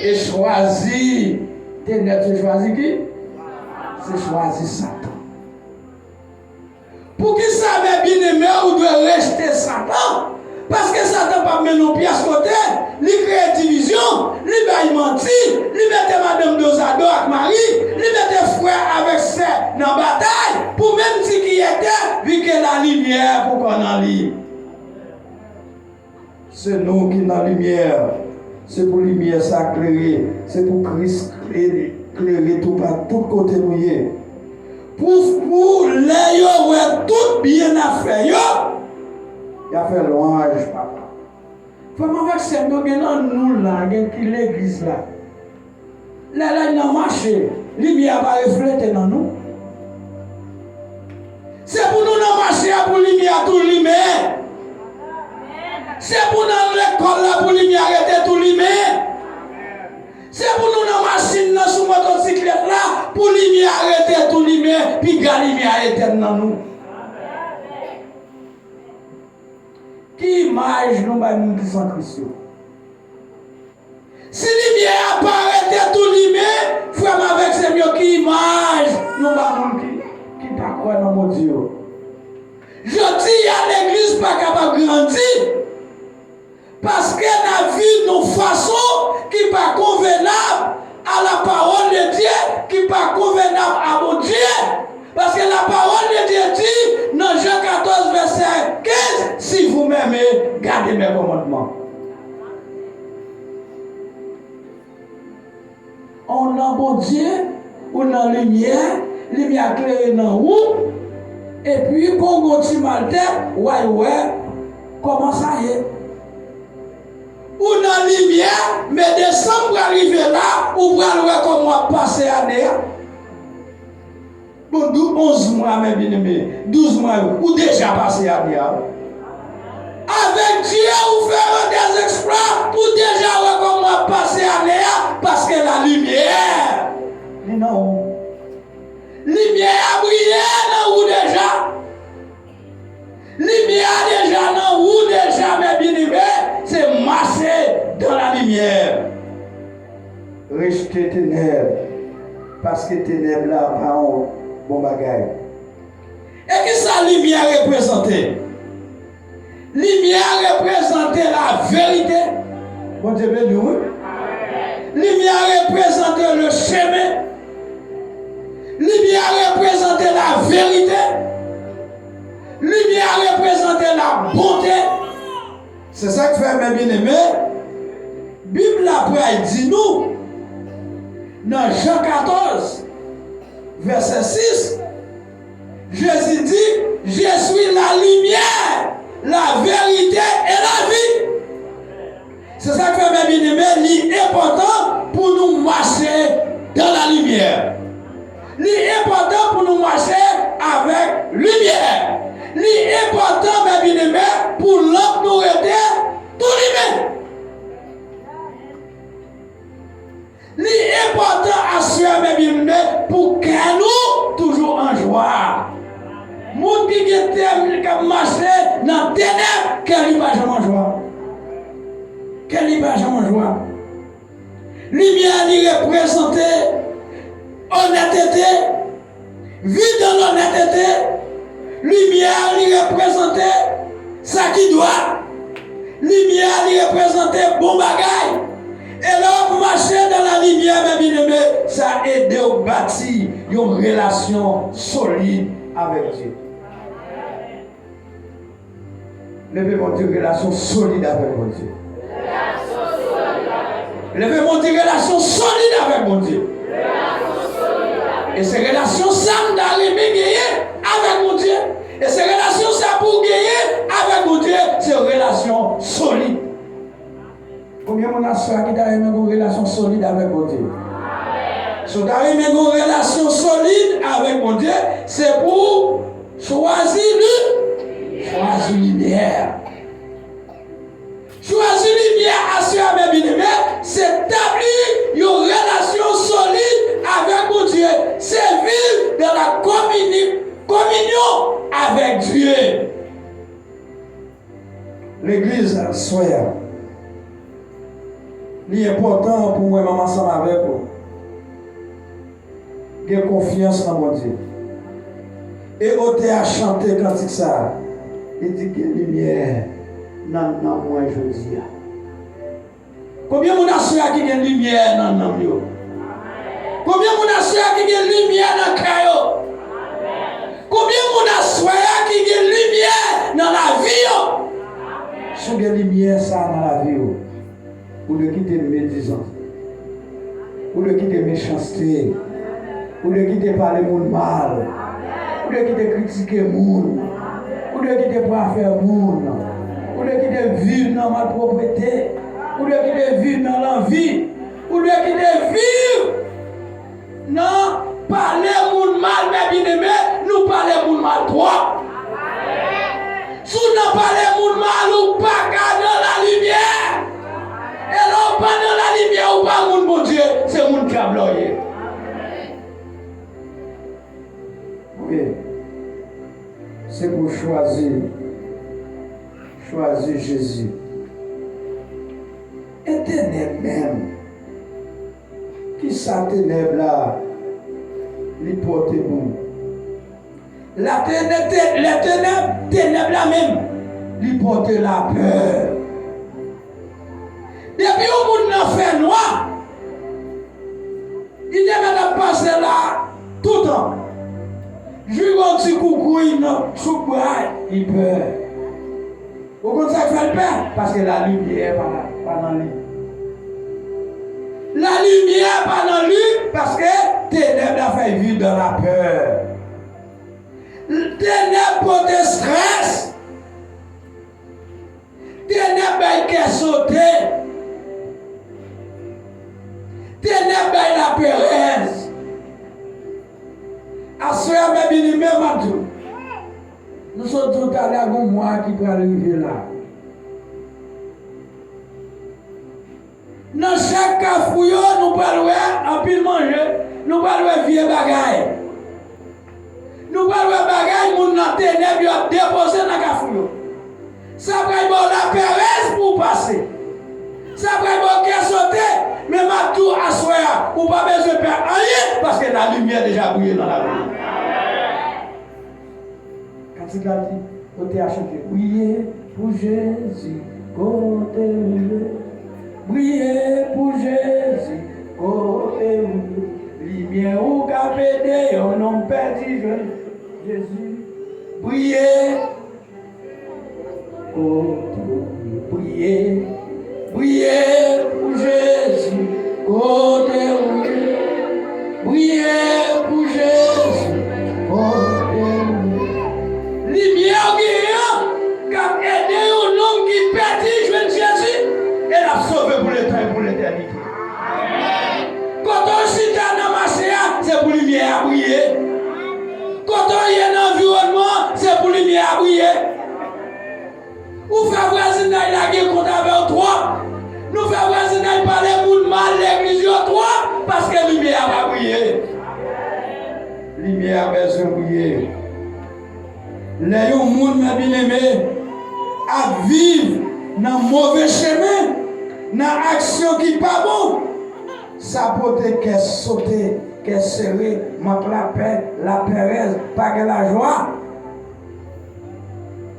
Et choisir ténèbres, c'est choisir qui? C'est choisir Satan. Pour qui ça va bien aimé, ou doit rejeter Satan? Parce que Satan pas mettre nos pieds à côté, il crée division, il va mentir, il met madame Dosado avec Marie, il met frère avec sœur dans la bataille, pour même si qui était, vu que la lumière pour qu'on en lit. C'est nous qui dans la lumière, c'est pour la lumière s'éclairer, c'est pour Christ éclairer tout par tout côté mouillé. Pour les yo ouais tout bien à faire yo. Il a fait louange papa. Comment avec ces nous nous là, qui l'église là. Là il a marché, lumière va refléter dans nous. C'est pour nous marcher pour lumière tout lumière. C'est pour nous l'école là pour lumière arrêter tout lumière. C'est pour nous dans la machine, sur la motocyclette là, pour lumière arrêter tout lumière, puis garder lumière éternelle dans nous. Qui image nous nous qui sont Christ? Si lumière apparaît tout lumière, frère avec ces mieux qui image nous qui pas quoi dans mon Dieu. Je dis à l'église pas capable de grandir. Parce que la vie nos façons qui n'est pas convenable à la parole de Dieu, qui n'est pas convenable à mon Dieu. Parce que la parole de Dieu dit dans Jean 14, verset 15, si vous m'aimez, gardez mes commandements. On a bon Dieu, on a lumière claire dans vous, et puis quand on dit mal tête, ouais, comment ça y est? Ou dans la lumière, mais décembre arriver là, ou pour aller comment passer l'année. Bon, 11 mois, mes bien-aimés, 12 mois, ou déjà passé l'année. Avec Dieu, vous ferez des exploits, ou déjà comment passer l'année, parce que la lumière, non. Lumière a brillé dans vous déjà. Lumière déjà dans vous déjà, mes bien-aimés, c'est marcher dans la lumière. Rejeter ténèbres, parce que ténèbres là, pas un bon bagage. Et qui ça lumière représentait? Lumière représentait la vérité. Bon Dieu béni, oui. Lumière représentait le chemin. Lumière représentait la vérité. Lumière représentait la bonté. C'est ça que fait mes bien-aimés. Bible après dit nous dans Jean 14 verset 6, Jésus dit, je suis la lumière, la vérité et la vie. C'est ça que fait mes bien-aimés, l'important pour nous marcher dans la lumière. L'important pour nous marcher avec lumière. L'important, mes bien-aimés, pour l'homme nous aider, tout lumière. L'important à suivre, mes bien-aimés, pour que nous, toujours en joie. Moun qui a marché dans les ténèbres, qu'elle va jamais en joie. Qu'elle va jamais en joie. Lumière lui représentait honnêteté, vie dans l'honnêteté. Lumière lui représentait ça qui doit. Lumière lui représentait bon bagaille. Et là, pour marcher dans la lumière, mes bien-aimés, ça aide à bâtir une relation solide avec Dieu. Levez-moi dire relation solide avec mon Dieu. Levez-moi dire relation solide avec mon Dieu. Et ces relations, ça d'arriver gagner avec mon Dieu. Et ces relations, ça pour gagner avec mon Dieu, c'est une relation solide. Combien mon soeur qui a une relation solide avec mon Dieu? Si tu as une relation solide avec mon Dieu, c'est pour choisir lumière. Choisir lumière à ce mes bien-aimés, c'est établir une relation solide avec mon Dieu. C'est vivre dans la communion avec Dieu. L'église, soyez. L'important pour moi, maman, ensemble avec vous. J'ai confiance dans mon Dieu. Et on t'a chanté quand c'est ça. Il dit que lumière, non, moi je dis. Combien mon assure qui a une lumière dans le monde? Combien mon assure qui a une lumière dans le cœur? Combien mon assure qui a une lumière dans la vie? Si vous avez une lumière ça dans la vie, vous ne quittez la médisance, vous ne quittez la méchanceté, vous ne quittez pas le monde mal, vous ne quittez critiquer le monde, vous ne quittez pas faire le monde, vous ne quittez vivre dans la propriété, vous ne quittez vivre dans l'envie, vous ne quittez vivre dans parler le monde mal, mais bien aimé, nous parlons le monde mal toi. Si nous parlons le monde mal, nous pas dans la lumière. Et là, pas dans la lumière ou pas mon bon Dieu, c'est mon qui a bloqué. Oui. C'est pour choisir Jésus. Et ténèbres même. Qui ça ténèbres là, les porte bon. La ténèbres là même, les porte la peur. Depuis où on a fait noir, il n'est même pas passé là tout le temps. Je lui un petit coucou, il n'a pas il peur. Pourquoi ça fait peur? Parce que la lumière n'est pas dans lui. La lumière n'est pas dans lui parce que ténèbres a fait vivre dans la peur. Ténèbres pour le stress. Ténèbres qui est sauté. Ténèbres la péresse. À ce moment-là, même tout. Nous sommes tout à l'heure, moi qui peut arriver là. Dans chaque cafouillon, nous parlons en pile manger, nous parlons vieux bagaille. Nous parlons bagaille, nous avons ténèbres déposé dans le cafouillon. Ça va être la péresse pour passer. Ça va être sauter. Mais ma tour à soi, ou pas besoin de faire rien parce que la lumière déjà brillé dans la vie. Quand il a dit, côté à chanter, brillez pour Jésus, côté brillez pour Jésus, côté lumière ou capédé, on n'a pas dit Jésus, brillez, côté brillez. Priez pour Jésus, côté priez pour Jésus, côté lumière qui a aidé un homme qui perdit, je veux Jésus, et l'a sauvé pour l'éternité, pour l'éternité. Quand on s'y dans ma séance, c'est pour lumière à briller. Quand on y est dans l'environnement, c'est pour lumière à briller. Ou faire voisiner la guerre contre avec toi. Nous faire voisiner parler pour mal l'église toi parce que la lumière va briller. La lumière va se briller. Les gens bien aimés à vivre dans mauvais chemin, dans action qui n'est pas bon. Ça peut être qu'elle sauter, qu'elle serrer, manque la paix, la péresse, pas que la joie.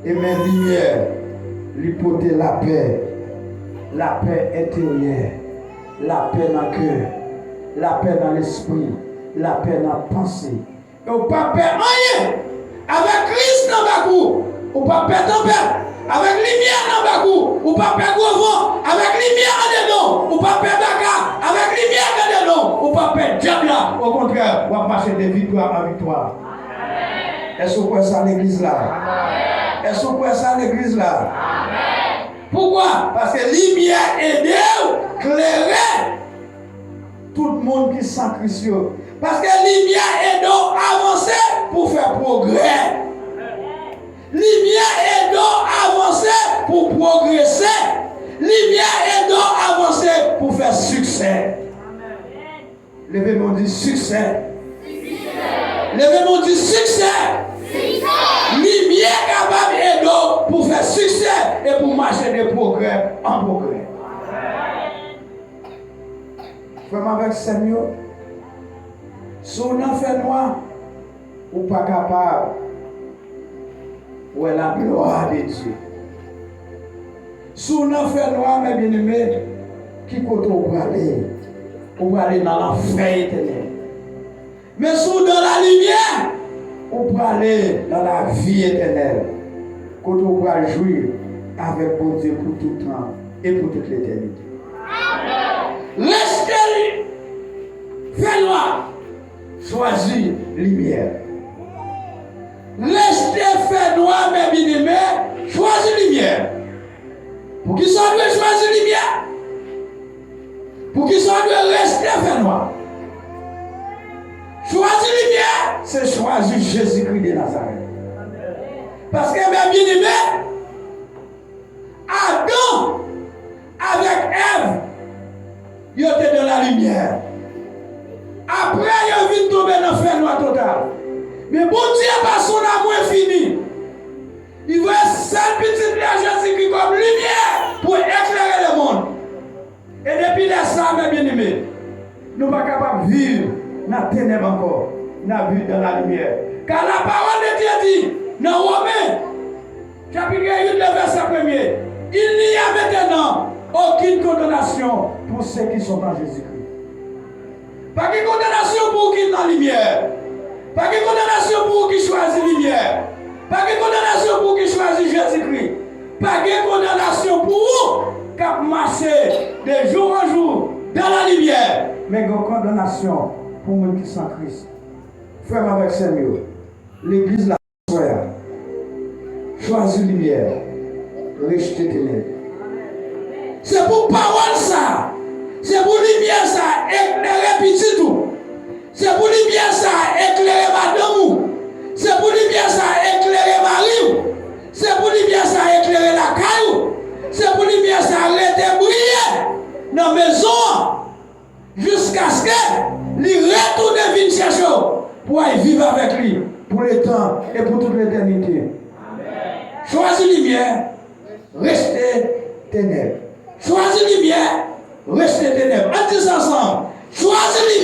Et mes lumières. L'hypothèse la paix intérieure, la paix dans le cœur, la paix dans l'esprit, la paix dans la pensée. Et on ne peut pas perdre rien avec Christ dans le bagou. On ne peut pas perdre avec lumière dans le bagou. On ne peut pas perdre vent avec lumière en dedans. On ne peut pas perdre avec lumière en dedans. non, ou pas perdre diable là. Au contraire, on va marcher de victoire en victoire. Est-ce que vous croyez ça à l'église là? Est-ce que vous croyez ça à l'église là? Pourquoi? Parce que lumière et Dieu clairer tout le monde qui sent Christ. Parce que lumière et Dieu avancer pour faire progrès. Lumière et Dieu avancer pour progresser. Lumière et Dieu avancer pour faire succès. Levez-moi dit succès. Levez-moi dit succès. Lumière capable et Dieu pour faire succès et pour marcher de progrès en progrès. Vraiment avec Seigneur, si on a fait noir, ou pas capable, où est la gloire de Dieu. Si on a fait noir, mes bien-aimés, qui côté on va aller dans l'enfer éternel. Mais si on est dans la lumière, on va aller dans la vie éternelle. Côté on va jouir avec bon Dieu pour tout le temps et pour toute l'éternité. Restez fait noir, choisis lumière. Restez fait noir, mes bien-aimés, choisis lumière. Pour qui ça doit choisir lumière? Pour qui ça doit rester fait noir? Choisir lumière, c'est choisir Jésus-Christ de Nazareth. Parce que mes bien-aimés, Adam avec Ève, ils étaient dans la lumière. Après, ils viennent tomber dans le fer noir total. Mais bon Dieu, par son amour infini, il veut seul petit de Jésus-Christ comme lumière pour éclairer le monde. Et depuis les ça, mes bien-aimés, nous ne sommes pas capables de vivre dans la ténèbre encore. Nous vivons dans la lumière. Car la parole de Dieu dit, dans Romains, chapitre 1, verset 1, il n'y a maintenant aucune condamnation pour ceux qui sont en Jésus-Christ. Pas de condamnation pour qui sont dans la lumière. Pas de condamnation pour qui choisit la lumière. Pas de condamnation pour qui choisit Jésus-Christ. Pas de condamnation pour vous qui marchez de jour en jour dans la lumière. Mais une condamnation pour ceux qui sont en Christ. Frère avec Seigneur, l'église la soeur. Choisis lumière. Rejeter ténèbres. C'est pour parole ça. C'est pour lumière ça, éclairer petit tout. C'est pour lumière ça, éclairer madame. C'est pour lumière ça, éclairer Marie. C'est pour lumière ça, éclairer la caillou. C'est pour lumière ça, arrêter briller dans la maison. Jusqu'à ce que lui retourne vite chercher pour aller vivre avec lui pour le temps et pour toute l'éternité. Choisis lumière, restez ténèbres. Choisis lumière, restez ténèbres. On dit ça ensemble. Choisis